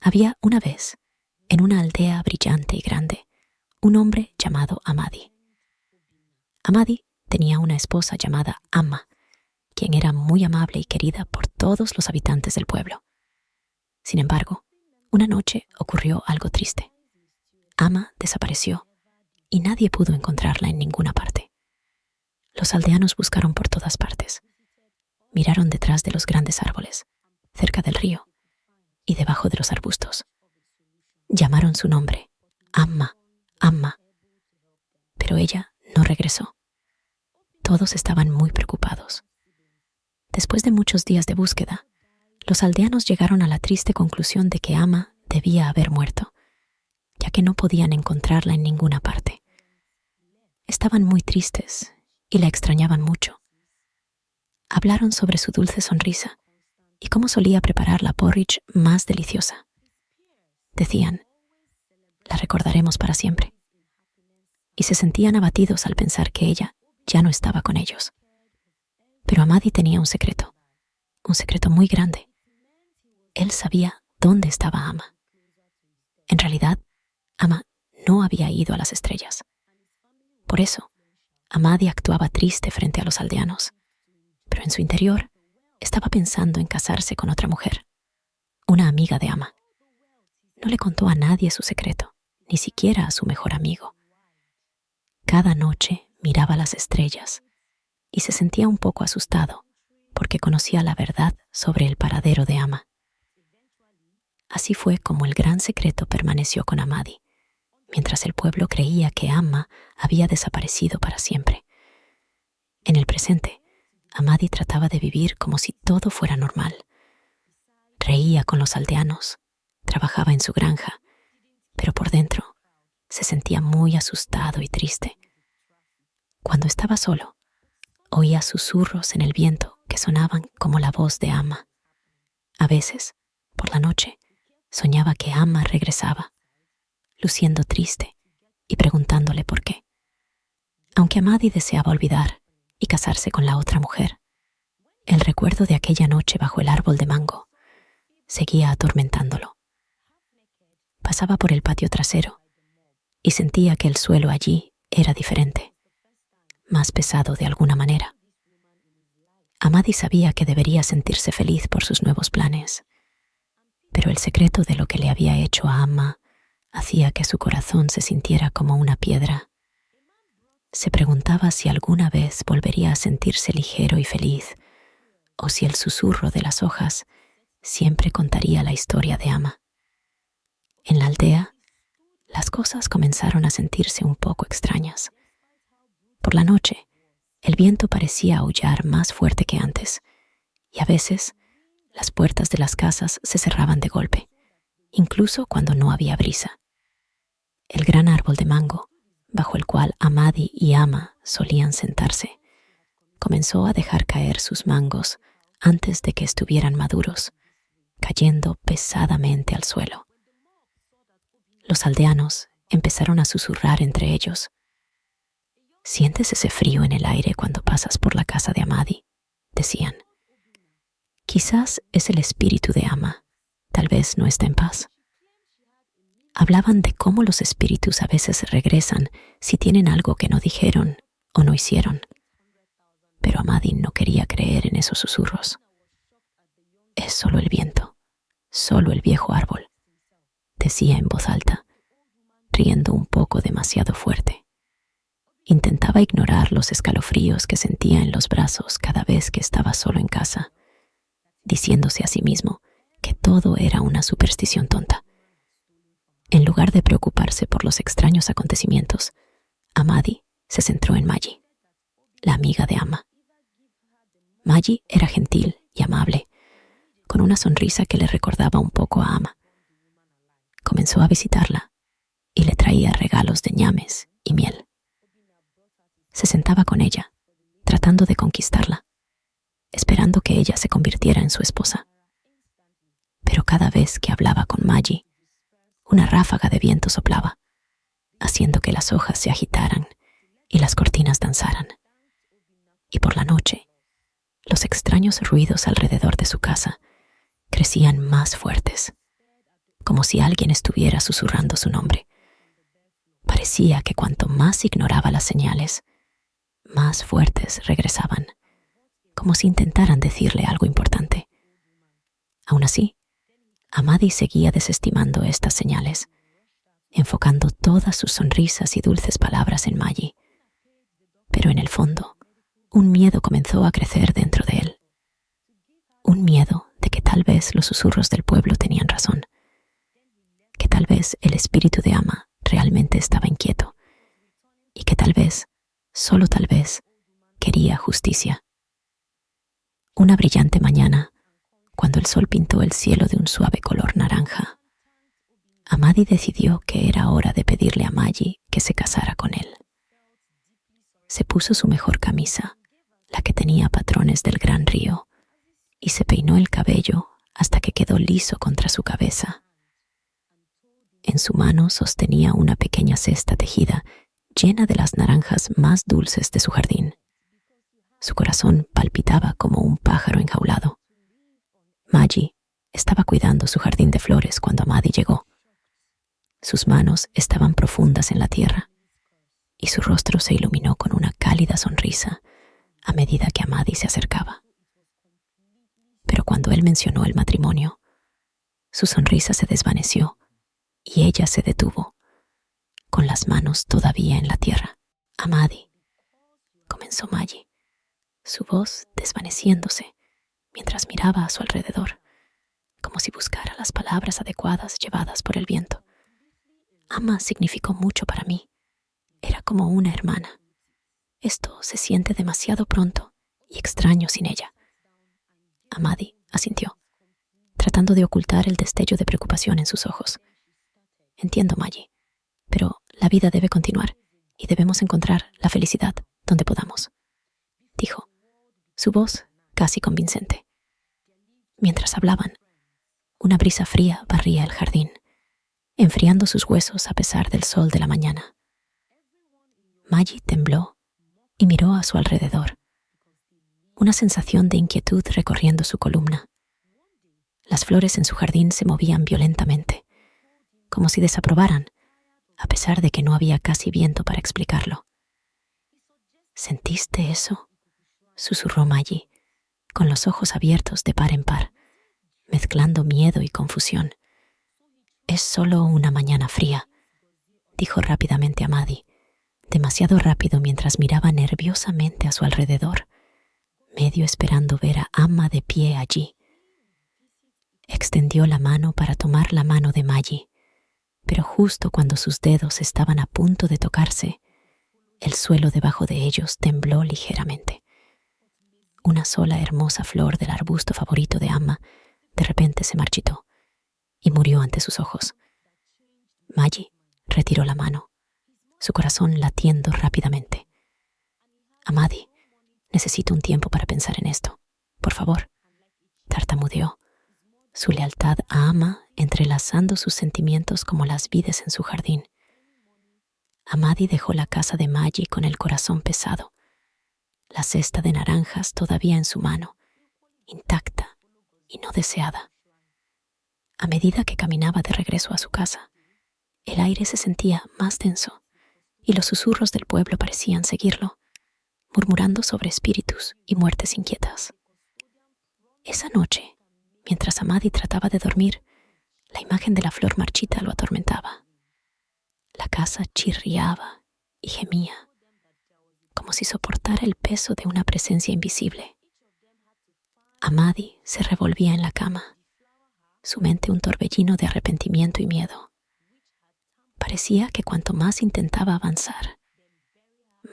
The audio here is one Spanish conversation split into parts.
Había una vez, en una aldea brillante y grande, un hombre llamado Amadi. Amadi tenía una esposa llamada Amma, quien era muy amable y querida por todos los habitantes del pueblo. Sin embargo, una noche ocurrió algo triste. Amma desapareció y nadie pudo encontrarla en ninguna parte. Los aldeanos buscaron por todas partes. Miraron detrás de los grandes árboles, cerca del río y debajo de los arbustos. Llamaron su nombre, Amma, Amma, pero ella no regresó. Todos estaban muy preocupados. Después de muchos días de búsqueda, los aldeanos llegaron a la triste conclusión de que Amma debía haber muerto, ya que no podían encontrarla en ninguna parte. Estaban muy tristes y la extrañaban mucho. Hablaron sobre su dulce sonrisa y cómo solía preparar la porridge más deliciosa. Decían, la recordaremos para siempre. Y se sentían abatidos al pensar que ella ya no estaba con ellos. Pero Amadi tenía un secreto muy grande. Él sabía dónde estaba Amma. En realidad, Amma no había ido a las estrellas. Por eso, Amadi actuaba triste frente a los aldeanos, pero en su interior estaba pensando en casarse con otra mujer, una amiga de Amma. No le contó a nadie su secreto, ni siquiera a su mejor amigo. Cada noche miraba las estrellas y se sentía un poco asustado porque conocía la verdad sobre el paradero de Amma. Así fue como el gran secreto permaneció con Amadi, mientras el pueblo creía que Amma había desaparecido para siempre. En el presente, Amadi trataba de vivir como si todo fuera normal. Reía con los aldeanos, trabajaba en su granja, pero por dentro se sentía muy asustado y triste. Cuando estaba solo, oía susurros en el viento que sonaban como la voz de Amma. A veces, por la noche, soñaba que Amma regresaba, luciendo triste y preguntándole por qué. Aunque Amadi deseaba olvidar y casarse con la otra mujer, el recuerdo de aquella noche bajo el árbol de mango seguía atormentándolo. Pasaba por el patio trasero y sentía que el suelo allí era diferente, más pesado de alguna manera. Amadi sabía que debería sentirse feliz por sus nuevos planes, pero el secreto de lo que le había hecho a Amma hacía que su corazón se sintiera como una piedra. Se preguntaba si alguna vez volvería a sentirse ligero y feliz, o si el susurro de las hojas siempre contaría la historia de Amma. En la aldea, las cosas comenzaron a sentirse un poco extrañas. Por la noche, el viento parecía aullar más fuerte que antes, y a veces las puertas de las casas se cerraban de golpe, incluso cuando no había brisa. El gran árbol de mango, bajo el cual Amadi y Amma solían sentarse, comenzó a dejar caer sus mangos antes de que estuvieran maduros, cayendo pesadamente al suelo. Los aldeanos empezaron a susurrar entre ellos. «¿Sientes ese frío en el aire cuando pasas por la casa de Amadi?», decían. «Quizás es el espíritu de Amma, tal vez no está en paz». Hablaban de cómo los espíritus a veces regresan si tienen algo que no dijeron o no hicieron. Pero Amadi no quería creer en esos susurros. «Es solo el viento, solo el viejo árbol», decía en voz alta, riendo un poco demasiado fuerte. Intentaba ignorar los escalofríos que sentía en los brazos cada vez que estaba solo en casa, diciéndose a sí mismo que todo era una superstición tonta. En lugar de preocuparse por los extraños acontecimientos, Amadi se centró en Maggie, la amiga de Amma. Maggie era gentil y amable, con una sonrisa que le recordaba un poco a Amma. Comenzó a visitarla y le traía regalos de ñames y miel. Se sentaba con ella, tratando de conquistarla, esperando que ella se convirtiera en su esposa. Pero cada vez que hablaba con Maggie, una ráfaga de viento soplaba, haciendo que las hojas se agitaran y las cortinas danzaran. Y por la noche, los extraños ruidos alrededor de su casa crecían más fuertes, como si alguien estuviera susurrando su nombre. Parecía que cuanto más ignoraba las señales, más fuertes regresaban, como si intentaran decirle algo importante. Aún así, Amadi seguía desestimando estas señales, enfocando todas sus sonrisas y dulces palabras en Maggie. Pero en el fondo, un miedo comenzó a crecer dentro de él. Un miedo de que tal vez los susurros del pueblo tenían razón, que tal vez el espíritu de Amma realmente estaba inquieto y que tal vez, solo tal vez, quería justicia. Una brillante mañana, cuando el sol pintó el cielo de un suave color naranja, Amadi decidió que era hora de pedirle a Maggie que se casara con él. Se puso su mejor camisa, la que tenía patrones del gran río, y se peinó el cabello hasta que quedó liso contra su cabeza. En su mano sostenía una pequeña cesta tejida llena de las naranjas más dulces de su jardín. Su corazón palpitaba como un pájaro enjaulado. Maggie estaba cuidando su jardín de flores cuando Amadi llegó. Sus manos estaban profundas en la tierra y su rostro se iluminó con una cálida sonrisa a medida que Amadi se acercaba. Pero cuando él mencionó el matrimonio, su sonrisa se desvaneció y ella se detuvo, con las manos todavía en la tierra. Amadi, comenzó Maggie, su voz desvaneciéndose mientras miraba a su alrededor, como si buscara las palabras adecuadas llevadas por el viento. Amma significó mucho para mí. Era como una hermana. Esto se siente demasiado pronto y extraño sin ella. Amadi asintió, tratando de ocultar el destello de preocupación en sus ojos. Entiendo, Maggie, pero la vida debe continuar y debemos encontrar la felicidad donde podamos, dijo, su voz casi convincente. Mientras hablaban, una brisa fría barría el jardín, enfriando sus huesos a pesar del sol de la mañana. Maggie tembló y miró a su alrededor, una sensación de inquietud recorriendo su columna. Las flores en su jardín se movían violentamente, como si desaprobaran, a pesar de que no había casi viento para explicarlo. ¿Sentiste eso?, susurró Maggie, con los ojos abiertos de par en par, mezclando miedo y confusión. Es solo una mañana fría, dijo rápidamente Amadi, demasiado rápido mientras miraba nerviosamente a su alrededor, medio esperando ver a Amma de pie allí. Extendió la mano para tomar la mano de Maggie, pero justo cuando sus dedos estaban a punto de tocarse, el suelo debajo de ellos tembló ligeramente. Una sola hermosa flor del arbusto favorito de Amma de repente se marchitó y murió ante sus ojos. Maggie retiró la mano, su corazón latiendo rápidamente. Amadi, necesito un tiempo para pensar en esto. Por favor, tartamudeó, su lealtad a Amma entrelazando sus sentimientos como las vides en su jardín. Amadi dejó la casa de Maggie con el corazón pesado, la cesta de naranjas todavía en su mano, intacta y no deseada. A medida que caminaba de regreso a su casa, el aire se sentía más denso y los susurros del pueblo parecían seguirlo, murmurando sobre espíritus y muertes inquietas. Esa noche, mientras Amadi trataba de dormir, la imagen de la flor marchita lo atormentaba. La casa chirriaba y gemía, como si soportara el peso de una presencia invisible. Amadi se revolvía en la cama, su mente un torbellino de arrepentimiento y miedo. Parecía que cuanto más intentaba avanzar,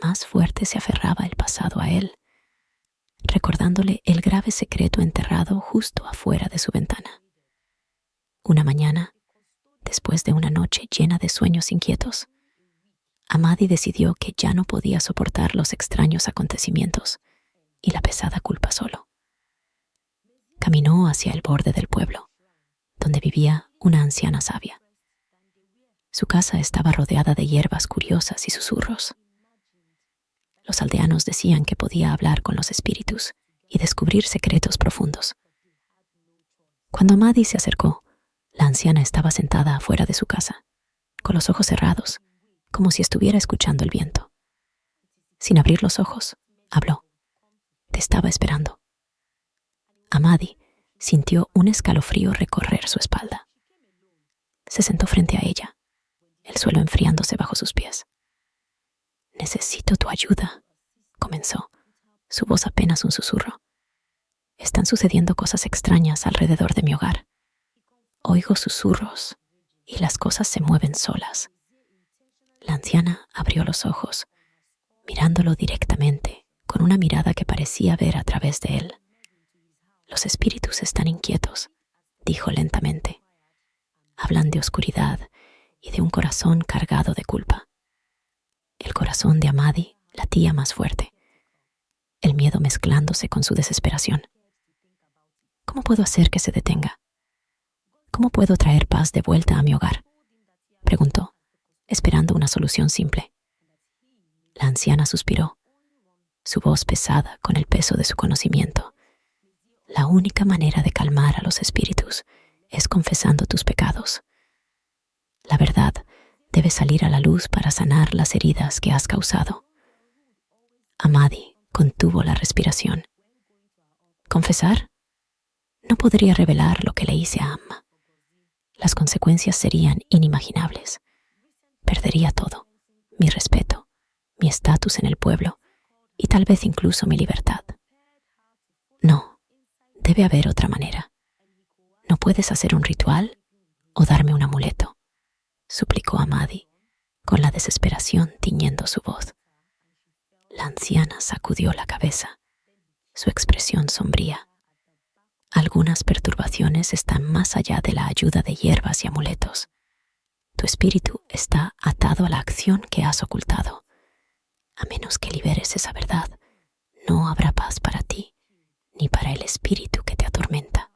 más fuerte se aferraba el pasado a él, recordándole el grave secreto enterrado justo afuera de su ventana. Una mañana, después de una noche llena de sueños inquietos, Amadi decidió que ya no podía soportar los extraños acontecimientos y la pesada culpa solo. Caminó hacia el borde del pueblo, donde vivía una anciana sabia. Su casa estaba rodeada de hierbas curiosas y susurros. Los aldeanos decían que podía hablar con los espíritus y descubrir secretos profundos. Cuando Amadi se acercó, La anciana estaba sentada afuera de su casa, con los ojos cerrados, como si estuviera escuchando el viento. Sin abrir los ojos, habló. Te estaba esperando. Amadi sintió un escalofrío recorrer su espalda. Se sentó frente a ella, el suelo enfriándose bajo sus pies. Necesito tu ayuda, comenzó, su voz apenas un susurro. Están sucediendo cosas extrañas alrededor de mi hogar. Oigo susurros y las cosas se mueven solas. La anciana abrió los ojos, mirándolo directamente, con una mirada que parecía ver a través de él. Los espíritus están inquietos, dijo lentamente. Hablan de oscuridad y de un corazón cargado de culpa. El corazón de Amadi latía más fuerte, el miedo mezclándose con su desesperación. ¿Cómo puedo hacer que se detenga? ¿Cómo puedo traer paz de vuelta a mi hogar?, preguntó, esperando una solución simple. La anciana suspiró, su voz pesada con el peso de su conocimiento. La única manera de calmar a los espíritus es confesando tus pecados. La verdad debe salir a la luz para sanar las heridas que has causado. Amadi contuvo la respiración. ¿Confesar? No podría revelar lo que le hice a Amma. Las consecuencias serían inimaginables. Perdería todo, mi respeto, mi estatus en el pueblo y tal vez incluso mi libertad. No, debe haber otra manera. ¿No puedes hacer un ritual o darme un amuleto?, suplicó Amadi, con la desesperación tiñendo su voz. La anciana sacudió la cabeza, su expresión sombría. Algunas perturbaciones están más allá de la ayuda de hierbas y amuletos. Tu espíritu está atado a la acción que has ocultado. A menos que liberes esa verdad, no habrá paz para ti, ni para el espíritu que te atormenta.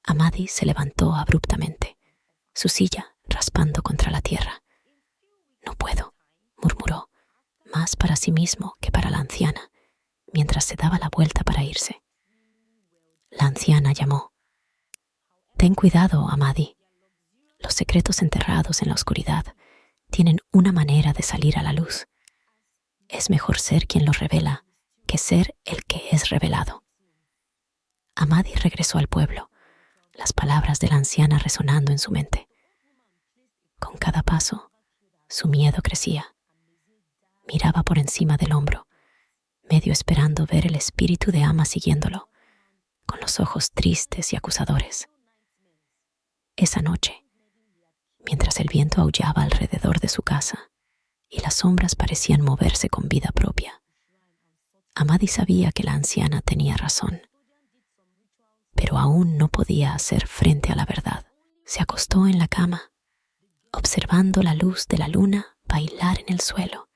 Amadi se levantó abruptamente, su silla raspando contra la tierra. No puedo, murmuró, más para sí mismo que para la anciana, mientras se daba la vuelta para irse. La anciana llamó. Ten cuidado, Amadi. Los secretos enterrados en la oscuridad tienen una manera de salir a la luz. Es mejor ser quien los revela que ser el que es revelado. Amadi regresó al pueblo, las palabras de la anciana resonando en su mente. Con cada paso, su miedo crecía. Miraba por encima del hombro, medio esperando ver el espíritu de Amma siguiéndolo, con los ojos tristes y acusadores. Esa noche, mientras el viento aullaba alrededor de su casa y las sombras parecían moverse con vida propia, Amadi sabía que la anciana tenía razón, pero aún no podía hacer frente a la verdad. Se acostó en la cama, observando la luz de la luna bailar en el suelo,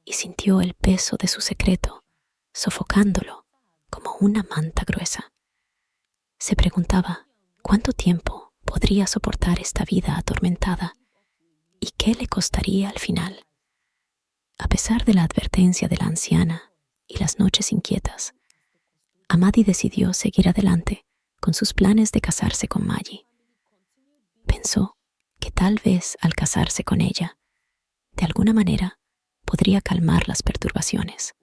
y sintió el peso de su secreto, sofocándolo como una manta gruesa. Se preguntaba cuánto tiempo podría soportar esta vida atormentada y qué le costaría al final. A pesar de la advertencia de la anciana y las noches inquietas, Amadi decidió seguir adelante con sus planes de casarse con Maggie. Pensó que tal vez al casarse con ella, de alguna manera podría calmar las perturbaciones.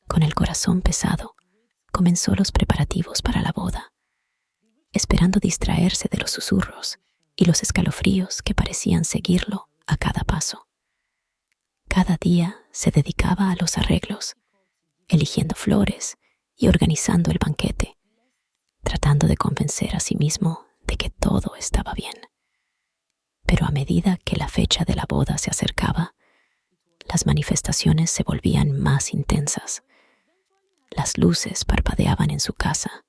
Con el corazón pesado, comenzó los preparativos para la boda, esperando distraerse de los susurros y los escalofríos que parecían seguirlo a cada paso. Cada día se dedicaba a los arreglos, eligiendo flores y organizando el banquete, tratando de convencer a sí mismo de que todo estaba bien. Pero a medida que la fecha de la boda se acercaba, las manifestaciones se volvían más intensas. Las luces parpadeaban en su casa,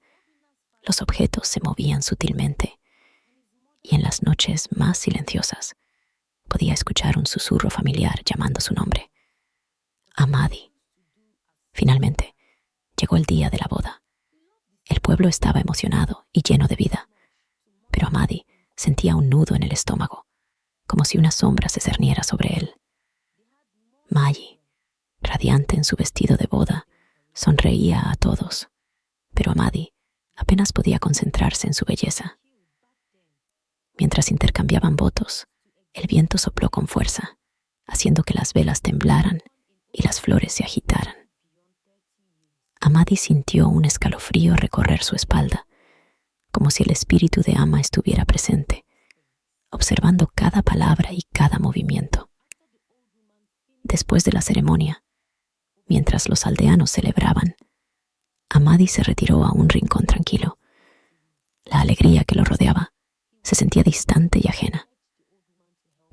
los objetos se movían sutilmente, y en las noches más silenciosas podía escuchar un susurro familiar llamando su nombre. Amadi. Finalmente, llegó el día de la boda. El pueblo estaba emocionado y lleno de vida, pero Amadi sentía un nudo en el estómago, como si una sombra se cerniera sobre él. Maggie, radiante en su vestido de boda, sonreía a todos, pero Amadi apenas podía concentrarse en su belleza. Mientras intercambiaban votos, el viento sopló con fuerza, haciendo que las velas temblaran y las flores se agitaran. Amadi sintió un escalofrío recorrer su espalda, como si el espíritu de Ama estuviera presente, observando cada palabra y cada movimiento. Después de la ceremonia, mientras los aldeanos celebraban, Amadi se retiró a un rincón tranquilo. La alegría que lo rodeaba se sentía distante y ajena.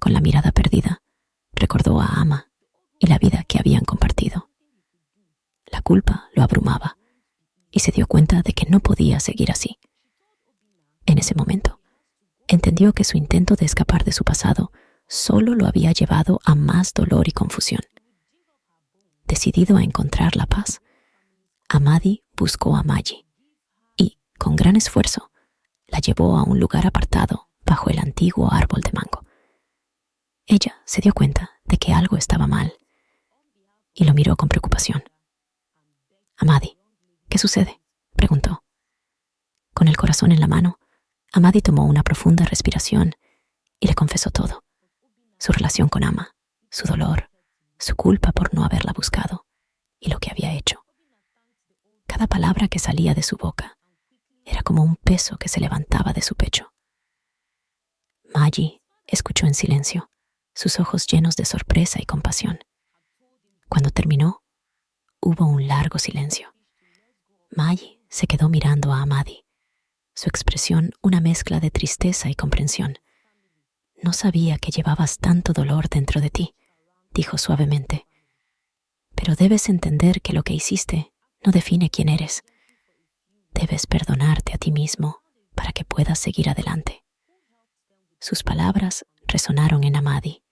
Con la mirada perdida, recordó a Ama y la vida que habían compartido. La culpa lo abrumaba y se dio cuenta de que no podía seguir así. En ese momento, entendió que su intento de escapar de su pasado solo lo había llevado a más dolor y confusión. Decidido a encontrar la paz, Amadi buscó a Maggie y, con gran esfuerzo, la llevó a un lugar apartado bajo el antiguo árbol de mango. Ella se dio cuenta de que algo estaba mal y lo miró con preocupación. «Amadi, ¿qué sucede?», preguntó. Con el corazón en la mano, Amadi tomó una profunda respiración y le confesó todo: su relación con Ama, su dolor, su culpa por no haberla buscado y lo que había hecho. Cada palabra que salía de su boca era como un peso que se levantaba de su pecho. Maggie escuchó en silencio, sus ojos llenos de sorpresa y compasión. Cuando terminó, hubo un largo silencio. Maggie se quedó mirando a Amadi, su expresión una mezcla de tristeza y comprensión. «No sabía que llevabas tanto dolor dentro de ti», dijo suavemente. «Pero debes entender que lo que hiciste no define quién eres. Debes perdonarte a ti mismo para que puedas seguir adelante». Sus palabras resonaron en Amadi,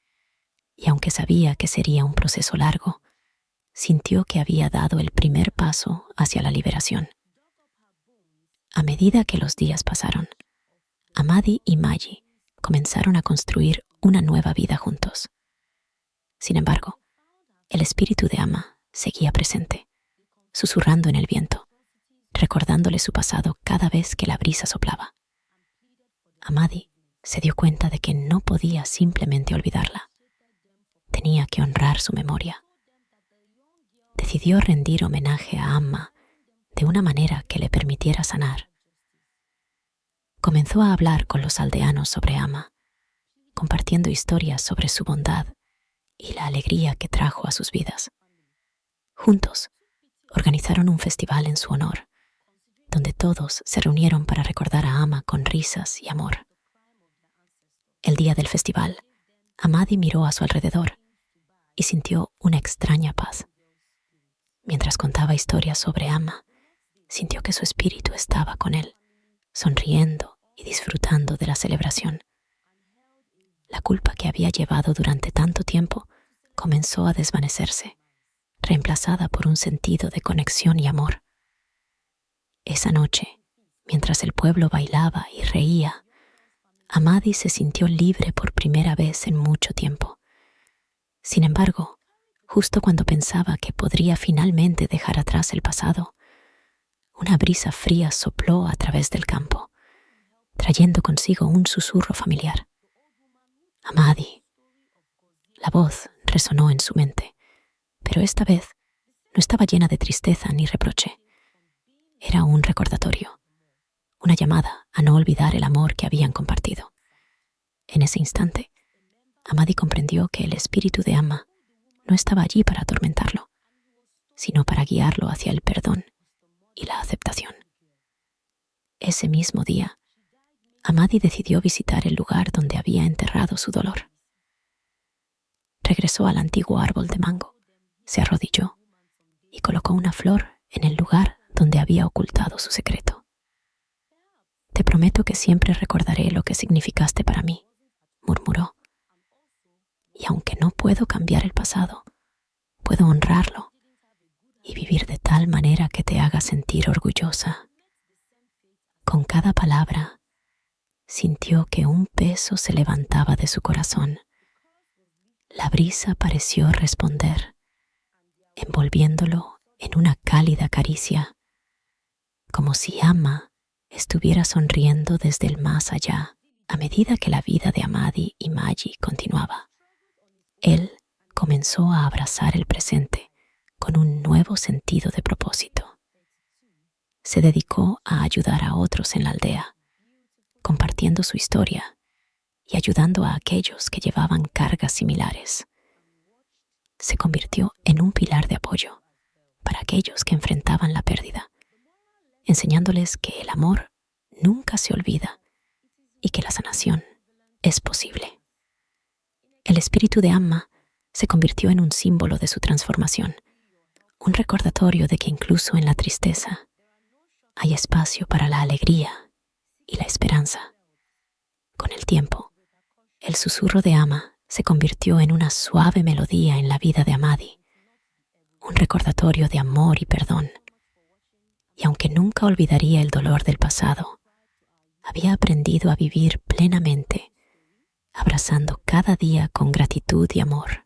y aunque sabía que sería un proceso largo, sintió que había dado el primer paso hacia la liberación. A medida que los días pasaron, Amadi y Maggie comenzaron a construir una nueva vida juntos. Sin embargo, el espíritu de Ama seguía presente, susurrando en el viento, recordándole su pasado cada vez que la brisa soplaba. Amadi se dio cuenta de que no podía simplemente olvidarla. Tenía que honrar su memoria. Decidió rendir homenaje a Amma de una manera que le permitiera sanar. Comenzó a hablar con los aldeanos sobre Amma, compartiendo historias sobre su bondad y la alegría que trajo a sus vidas. Juntos, organizaron un festival en su honor, donde todos se reunieron para recordar a Amma con risas y amor. El día del festival, Amadi miró a su alrededor y sintió una extraña paz. Mientras contaba historias sobre Amma, sintió que su espíritu estaba con él, sonriendo y disfrutando de la celebración. La culpa que había llevado durante tanto tiempo comenzó a desvanecerse, reemplazada por un sentido de conexión y amor. Esa noche, mientras el pueblo bailaba y reía, Amadi se sintió libre por primera vez en mucho tiempo. Sin embargo, justo cuando pensaba que podría finalmente dejar atrás el pasado, una brisa fría sopló a través del campo, trayendo consigo un susurro familiar. «Amadi». La voz resonó en su mente, pero esta vez no estaba llena de tristeza ni reproche. Era un recordatorio, una llamada a no olvidar el amor que habían compartido. En ese instante, Amadi comprendió que el espíritu de Amma no estaba allí para atormentarlo, sino para guiarlo hacia el perdón y la aceptación. Ese mismo día, Amadi decidió visitar el lugar donde había enterrado su dolor. Regresó al antiguo árbol de mango, se arrodilló y colocó una flor en el lugar donde había ocultado su secreto. «Te prometo que siempre recordaré lo que significaste para mí», murmuró. «Y aunque no puedo cambiar el pasado, puedo honrarlo y vivir de tal manera que te haga sentir orgullosa». Con cada palabra, sintió que un peso se levantaba de su corazón. La brisa pareció responder, envolviéndolo en una cálida caricia, como si Amma estuviera sonriendo desde el más allá. A medida que la vida de Amadi y Maggie continuaba, él comenzó a abrazar el presente con un nuevo sentido de propósito. Se dedicó a ayudar a otros en la aldea, compartiendo su historia y ayudando a aquellos que llevaban cargas similares. Se convirtió en un pilar de apoyo para aquellos que enfrentaban la pérdida, enseñándoles que el amor nunca se olvida y que la sanación es posible. El espíritu de Amma se convirtió en un símbolo de su transformación, un recordatorio de que incluso en la tristeza hay espacio para la alegría y la esperanza. Con el tiempo, el susurro de Amma se convirtió en una suave melodía en la vida de Amadi, un recordatorio de amor y perdón. Y aunque nunca olvidaría el dolor del pasado, había aprendido a vivir plenamente, abrazando cada día con gratitud y amor.